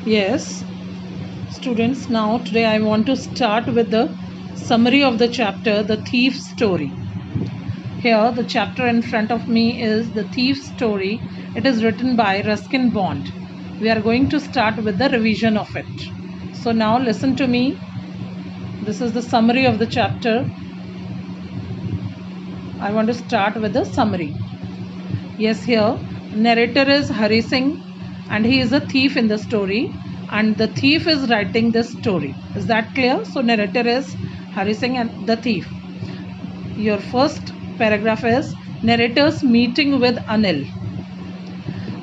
Yes, students, now today I want to start with the summary of the chapter, The Thief's Story. Here, the chapter in front of me is The Thief's Story. It is written by Ruskin Bond. We are going to start with the revision of it. So now listen to me. This is the summary of the chapter. I want to start with the summary. Yes, here, narrator is Hari Singh and he is a thief in the story, and the thief is writing this story. Is that clear? So narrator is Hari Singh and the thief. Your first paragraph is narrator's meeting with Anil.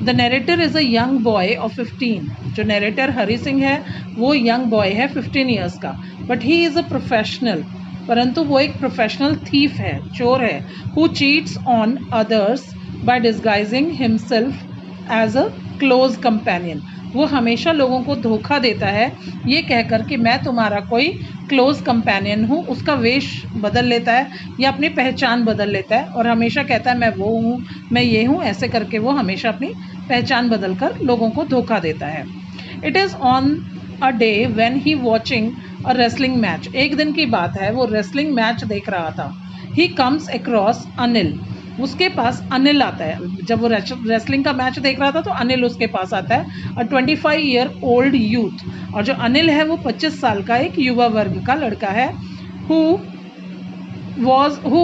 The narrator is a young boy of 15. जो narrator Hari Singh है वो young boy है 15 years का, but he is a professional. परंतु वो एक professional thief है, चोर है, who cheats on others by disguising himself as a close companion. वो हमेशा लोगों को धोखा देता है ये कहकर कि मैं तुम्हारा कोई क्लोज कंपेनियन हूँ. उसका वेश बदल लेता है या अपनी पहचान बदल लेता है और हमेशा कहता है मैं वो हूँ, मैं ये हूँ. ऐसे करके वो हमेशा अपनी पहचान बदल कर लोगों को धोखा देता है. It is on a day when he watching a wrestling match. एक दिन की बात है, वो रेसलिंग मैच देख रहा था. He comes across Anil. उसके पास अनिल आता है. जब वो रेसलिंग का मैच देख रहा था तो अनिल उसके पास आता है. अ 25-year old यूथ. और जो अनिल है वो 25 साल का एक युवा वर्ग का लड़का है. Who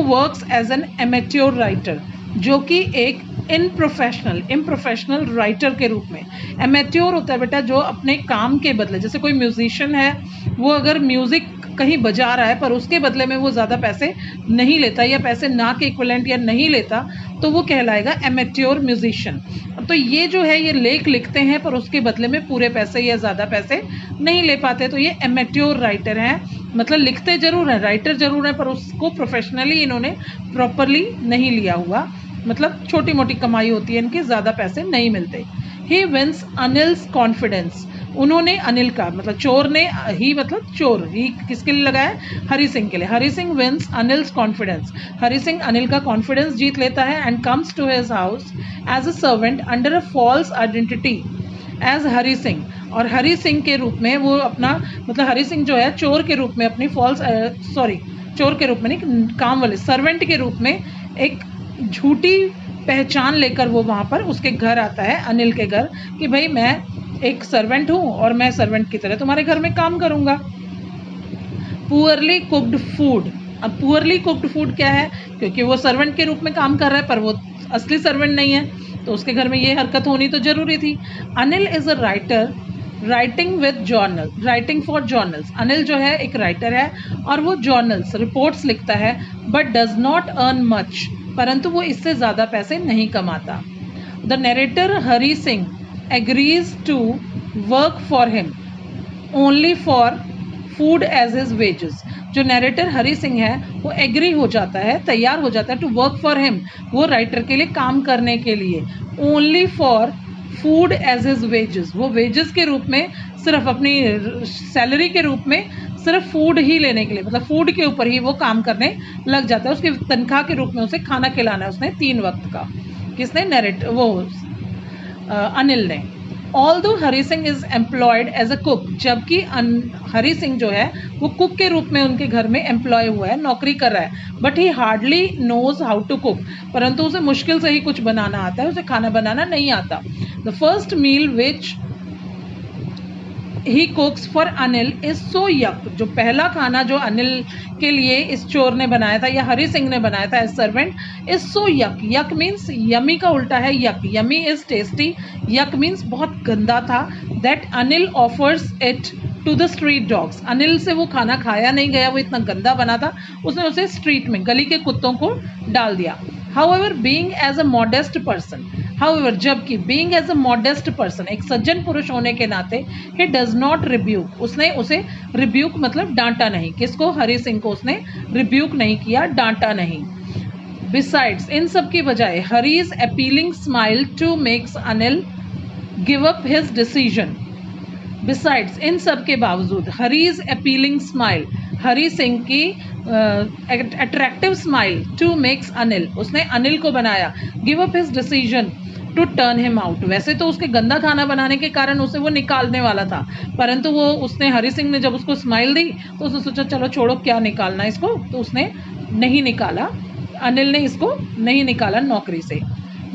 works as an amateur writer, जो कि एक इम्प्रोफेशनल राइटर के रूप में. एमेच्योर होता है बेटा जो अपने काम के बदले, जैसे कोई म्यूजिशियन है वो अगर म्यूजिक कहीं बजा रहा है पर उसके बदले में वो ज़्यादा पैसे नहीं लेता या पैसे ना के इक्विवेलेंट या नहीं लेता तो वो कहलाएगा एमेच्योर म्यूजिशियन. तो ये जो है ये लेख लिखते हैं पर उसके बदले में पूरे पैसे या ज़्यादा पैसे नहीं ले पाते, तो ये एमेच्योर राइटर हैं. मतलब लिखते ज़रूर हैं, राइटर ज़रूर हैं, पर उसको प्रोफेशनली इन्होंने प्रॉपरली नहीं लिया हुआ. मतलब छोटी मोटी कमाई होती है इनके, ज़्यादा पैसे नहीं मिलते. ही विंस अनिल्स कॉन्फिडेंस. उन्होंने अनिल का, मतलब चोर ने, ही मतलब चोर, ही किसके लिए लगाया? हरि सिंह के लिए. Hari Singh wins Anil's confidence. हरि सिंह अनिल का कॉन्फिडेंस जीत लेता है. And comes to his house as a servant under a false identity as Hari Singh. और हरि सिंह के रूप में वो अपना, मतलब हरि सिंह जो है चोर के रूप में अपनी चोर के रूप में नहीं, काम वाले सर्वेंट के रूप में एक झूठी पहचान लेकर वो वहाँ पर उसके घर आता है, अनिल के घर, कि भाई मैं एक सर्वेंट हूँ और मैं सर्वेंट की तरह तुम्हारे घर में काम करूँगा. Poorly cooked food. अब पुअरली कुक्ड फूड क्या है? क्योंकि वो सर्वेंट के रूप में काम कर रहा है पर वो असली सर्वेंट नहीं है, तो उसके घर में ये हरकत होनी तो ज़रूरी थी. Anil is a writer writing with journal, writing for journals. Anil जो है एक राइटर है और वो जर्नल्स, रिपोर्ट्स लिखता है, but does not earn much. परंतु वो इससे ज़्यादा पैसे नहीं कमाता. The narrator Hari Singh agrees to work for him only for food as his wages. जो नरेटर हरि सिंह है वो एग्री हो जाता है, तैयार हो जाता है टू वर्क फॉर हिम, वो राइटर के लिए काम करने के लिए. Only for food as his wages. वो वेजेस के रूप में, सिर्फ अपनी सैलरी के रूप में सिर्फ फूड ही लेने के लिए, मतलब फूड के ऊपर ही वो काम करने लग जाता है. उसकी तनख्वाह के रूप में उसे खाना खिलाना है उसने 3 वक्त का. किसने? अनिल ने. Although Hari Singh is employed as a cook. जबकि हरि सिंह जो है वो कुक के रूप में उनके घर में एम्प्लॉय हुआ है, नौकरी कर रहा है. But he hardly knows how to cook. परंतु उसे मुश्किल से ही कुछ बनाना आता है, उसे खाना बनाना नहीं आता. The first meal which he cooks for Anil is so yuck. जो पहला खाना जो अनिल के लिए इस चोर ने बनाया था या हरि सिंह ने बनाया था एज सर्वेंट, इज सो यक. यक मीन्स यमी का उल्टा है yuck. Yummy is tasty, yuck means बहुत गंदा था. That Anil offers it to the street dogs. Anil से वो खाना खाया नहीं गया, वो इतना गंदा बना था, उसने उसे स्ट्रीट में, गली के कुत्तों को डाल दिया. However being as a modest person. However जबकि being as a modest person, एक सज्जन पुरुष होने के नाते, ही डज नॉट रिब्यूक. उसने उसे रिब्यूक मतलब डांटा नहीं. किसको? हरि सिंह को उसने रिब्यूक नहीं किया, डांटा नहीं. बिसाइड्स, इन सब की बजाय, Hari's appealing smile to makes Anil give up his decision. Besides, इन सब के बावजूद, हरीज अपीलिंग स्माइल, हरि सिंह की attractive smile to makes Anil, उसने अनिल को बनाया give up his decision, to turn him out. वैसे तो उसके गंदा खाना बनाने के कारण उसे वो निकालने वाला था, परंतु वो उसने हरि सिंह ने जब उसको स्माइल दी तो उसने सोचा चलो छोड़ो, क्या निकालना इसको, तो उसने नहीं निकाला, अनिल ने इसको नहीं निकाला नौकरी से।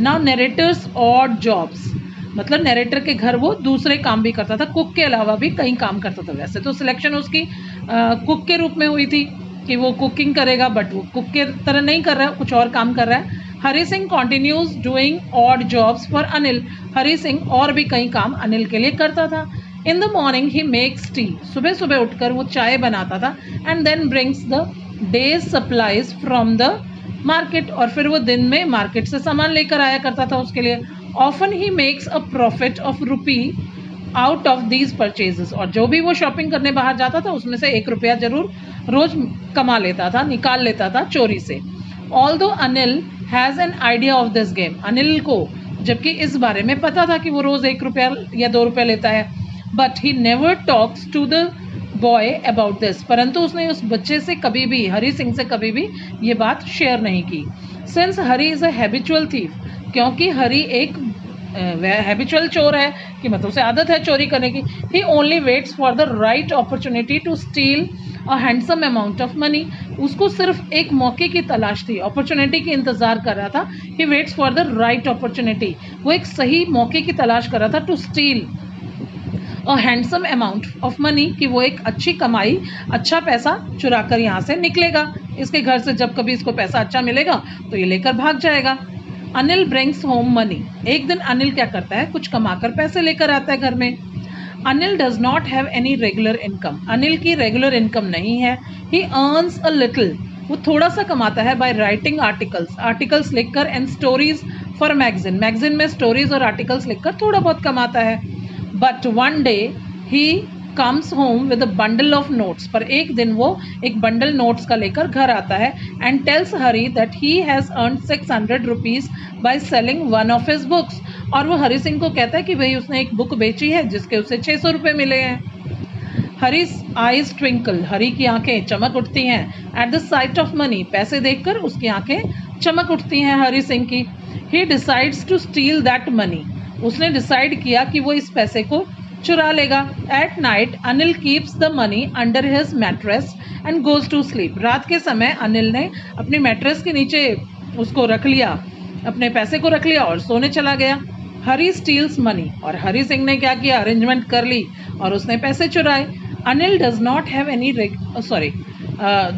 नाउ नरेटर्स ऑड जॉब्स, मतलब नरेटर के घर वो दूसरे काम भी करता था, कुक के अलावा भी कई काम करता था। वैसे तो सिलेक्शन उसकी कुक के रूप में हुई थी कि वो कुकिंग करेगा, बट वो कुक के तरह नहीं कर रहा है, कुछ और काम कर रहा है। Hari Singh continues doing odd jobs for Anil. Hari Singh और भी कई काम अनिल के लिए करता था। In the morning he makes tea, सुबह सुबह उठकर वो चाय बनाता था, and then brings the day's supplies from the market, और फिर वो दिन में मार्केट से सामान लेकर आया करता था उसके लिए। Often he makes a profit of rupee out of these purchases, और जो भी वो शॉपिंग करने बाहर जाता था उसमें से 1 रुपया जरूर रोज कमा लेता था, निकाल लेता था चोरी से। Although Anil has an idea of this game, Anil को जबकि इस बारे में पता था कि वो रोज 1 रुपया या 2 रुपया लेता है, but he never talks to the boy about this, परंतु उसने उस बच्चे से कभी भी, हरि सिंह से कभी भी ये बात शेयर नहीं की। Since Hari is a habitual thief, क्योंकि हरि एक हैबिचुअल चोर है, कि मतलब उसे आदत है चोरी करने की। He only waits for the right opportunity to steal a handsome amount of money, उसको सिर्फ एक मौके की तलाश थी, अपॉर्चुनिटी की इंतजार कर रहा था। He waits for the right opportunity, वो एक सही मौके की तलाश कर रहा था, to steal a handsome amount of money, कि वो एक अच्छी कमाई, अच्छा पैसा चुरा कर यहाँ से निकलेगा इसके घर से, जब कभी इसको पैसा अच्छा मिलेगा तो ये लेकर भाग जाएगा। अनिल ब्रिंग्स होम मनी, एक दिन अनिल क्या करता है, कुछ कमाकर पैसे लेकर आता है घर में। Anil does not have any regular income, Anil की रेगुलर इनकम नहीं है। ही अर्न्स अ लिटिल, वो थोड़ा सा कमाता है बाय राइटिंग आर्टिकल्स, आर्टिकल्स लिखकर, and stories for magazine, magazine में स्टोरीज और आर्टिकल्स लिखकर थोड़ा बहुत कमाता है। But one day he comes home with a bundle of notes, पर एक दिन वो एक बंडल नोट्स का लेकर घर आता है, and tells Hari that he has earn 600 rupees by selling one of his books, और वो हरि सिंह को कहता है कि भाई उसने एक बुक बेची है जिसके उसे 600 रुपये मिले हैं। हरी's eyes twinkle, हरी की आंखें चमक उठती हैं। At the site of money, पैसे देखकर उसकी आंखें चमक उठती हैं हरि सिंह की। He decides to steal that money, उसने डिसाइड किया कि वो इस पैसे को चुरा लेगा। At night Anil keeps the money under his mattress and goes to sleep, रात के समय अनिल ने अपनी मैट्रेस के नीचे उसको रख लिया, अपने पैसे को रख लिया और सोने चला गया। हरी स्टील्स मनी, और हरि सिंह ने क्या किया, अरेंजमेंट कर ली और उसने पैसे चुराए। Anil does not have any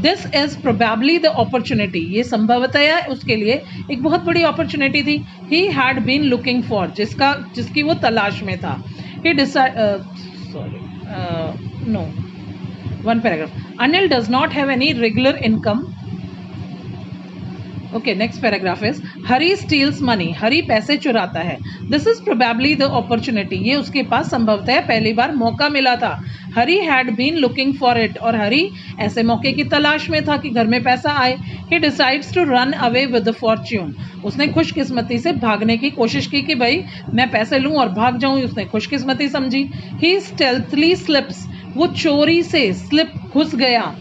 this is probably the opportunity, ये संभवतया उसके लिए एक बहुत बड़ी अपॉर्चुनिटी थी। He had been looking for, जिसकी वो तलाश में था। He decide no one paragraph, Anil does not have any regular income. Okay, next paragraph is Hari steals money, Hari पैसे चुराता है। This is probably the opportunity, ये उसके पास संभवतः पहली बार मौका मिला था। हरी had been looking for it, और हरी ऐसे मौके की तलाश में था कि घर में पैसा आए। He decides to run away with the fortune, उसने खुशकिस्मती से भागने की कोशिश की कि भाई मैं पैसे लूं और भाग जाऊं, उसने खुशकिस्मती समझी। ही स्टेल्थली स्लिप्स, वो चोरी से स्लिप घुस गया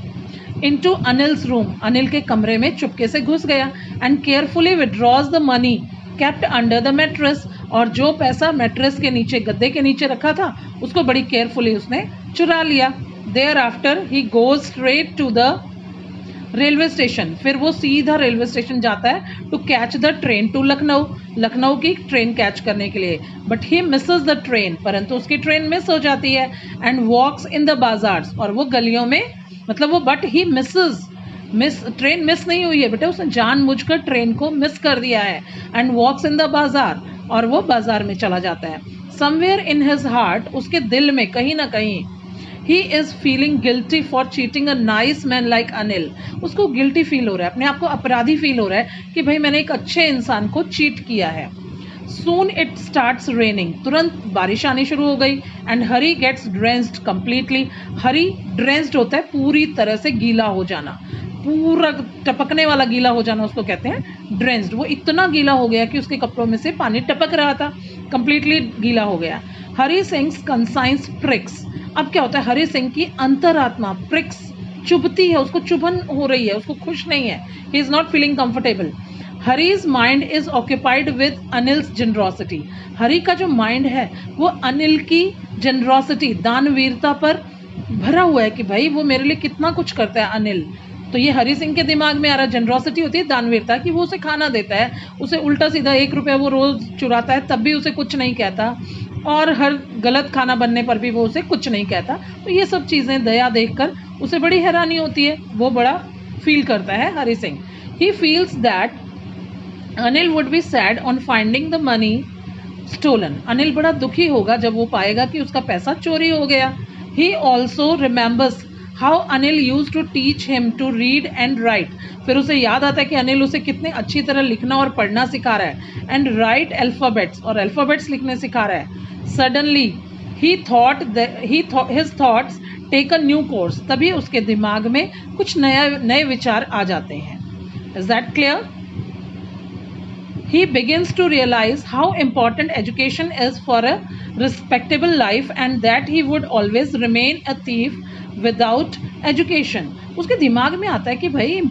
इनटू अनिल्स रूम, अनिल के कमरे में चुपके से घुस गया। And carefully withdraws the money kept under the mattress, और जो पैसा मैट्रेस के नीचे, गद्दे के नीचे रखा था, उसको बड़ी केयरफुली उसने चुरा लिया। Thereafter he goes straight to the railway station, फिर वो सीधा रेलवे स्टेशन जाता है to catch the train to Lucknow, Lucknow की ट्रेन कैच करने के लिए। But he misses the train, परंतु उसकी ट्रेन मिस हो जाती है। And walks in the bazaars, और वो गलियों में, मतलब वो, बट ही ट्रेन मिस नहीं हुई है बेटा, उसने जानबूझकर ट्रेन को मिस कर दिया है। एंड वॉक्स इन द बाजार, और वो बाजार में चला जाता है। समवेयर इन हिज हार्ट, उसके दिल में कहीं ना कहीं, he is feeling guilty for cheating a nice man like Anil, उसको गिल्टी फील हो रहा है, अपने आप को अपराधी फील हो रहा है कि भाई मैंने एक अच्छे इंसान को चीट किया है। Soon it starts raining, तुरंत बारिश आनी शुरू हो गई। And Hari gets drenched completely, Hari drenched होता है पूरी तरह से गीला हो जाना, पूरा टपकने वाला गीला हो जाना उसको कहते हैं ड्रेंस्ड। वो इतना गीला हो गया कि उसके कपड़ों में से पानी टपक रहा था, कंप्लीटली गीला हो गया। हरी सिंह कंसाइंस प्रिक्स, अब क्या होता है, हरी सिंह की अंतरात्मा प्रिक्स, चुभती है, उसको चुभन हो रही है, उसको खुश नहीं है, he is not feeling comfortable. Hari's mind is occupied with Anil's generosity. Hari का जो माइंड है वो अनिल की जनरॉसिटी, दानवीरता पर भरा हुआ है कि भाई वो मेरे लिए कितना कुछ करता है अनिल। तो ये हरी सिंह के दिमाग में आ रहा है, जनरॉसिटी होती है दानवीरता की, वो उसे खाना देता है, उसे उल्टा सीधा 1 रुपया वो रोज चुराता है तब भी उसे कुछ नहीं कहता, और हर गलत खाना बनने पर भी वो उसे कुछ नहीं कहता। तो ये सब चीज़ें दया देखकर उसे बड़ी हैरानी होती है, वो बड़ा फील करता है Hari Singh. He feels that Anil would be sad on finding the money stolen. Anil बड़ा दुखी होगा जब वो पाएगा कि उसका पैसा चोरी हो गया। He also remembers how Anil used to teach him to read and write. फिर उसे याद आता है कि अनिल उसे कितने अच्छी तरह लिखना और पढ़ना सिखा रहा है, एंड राइट अल्फ़ाबेट्स, और अल्फ़ाबेट्स लिखने सिखा रहा है। Suddenly his thoughts take a new course. तभी उसके दिमाग में कुछ नए विचार आ जाते हैं। Is that clear? He begins to realize how important education is for a respectable life and that he would always remain a thief without education. उसके दिमाग में आता है कि भाई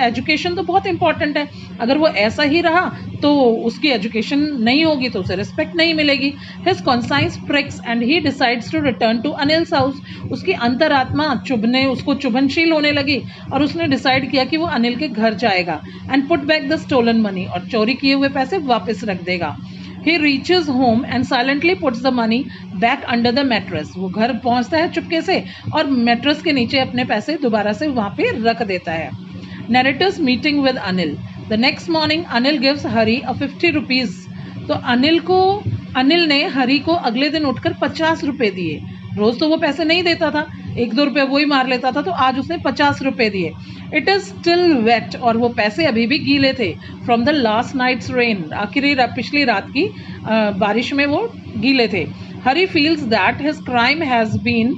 एजुकेशन तो बहुत इंपॉर्टेंट है, अगर वो ऐसा ही रहा तो उसकी एजुकेशन नहीं होगी तो उसे रिस्पेक्ट नहीं मिलेगी। His conscience pricks and he decides to return to Anil's house. उसकी अंतरात्मा उसको चुभनशील होने लगी और उसने डिसाइड किया कि वो अनिल के घर जाएगा and put back the stolen money, और चोरी किए हुए पैसे वापस रख देगा। He reaches home and silently puts the money back under the mattress. वो घर पहुंचता है चुपके से और मैट्रेस के नीचे अपने पैसे दोबारा से वहां पे रख देता है। Narrator's meeting with Anil. The next morning, Anil gives Hari a 50 rupees. तो अनिल ने हरी को अगले दिन उठकर 50 रुपए दिए। रोज तो वो पैसे नहीं देता था, 1-2 रुपए वो ही मार लेता था, तो आज उसने 50 रुपए दिए। इट इज स्टिल वेट, और वो पैसे अभी भी गीले थे, from the last night's rain, पिछली रात की बारिश में वो गीले थे। Hari feels that his crime has been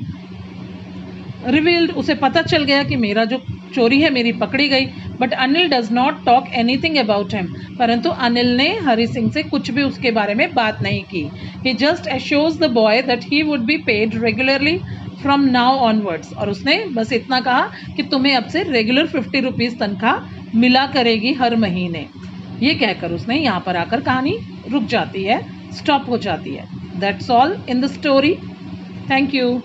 revealed. उसे पता चल गया कि मेरा जो चोरी है मेरी पकड़ी गई। But Anil does not talk anything about him. परंतु अनिल ने हरी सिंह से कुछ भी उसके बारे में बात नहीं की। He just assures the boy that he would be paid regularly from now onwards. और उसने बस इतना कहा कि तुम्हें अब से रेगुलर 50 रुपीज़ तनख्वाह मिला करेगी हर महीने। ये कहकर उसने यहाँ पर आकर कहानी रुक जाती है, स्टॉप हो जाती है। That's all in the story. Thank you.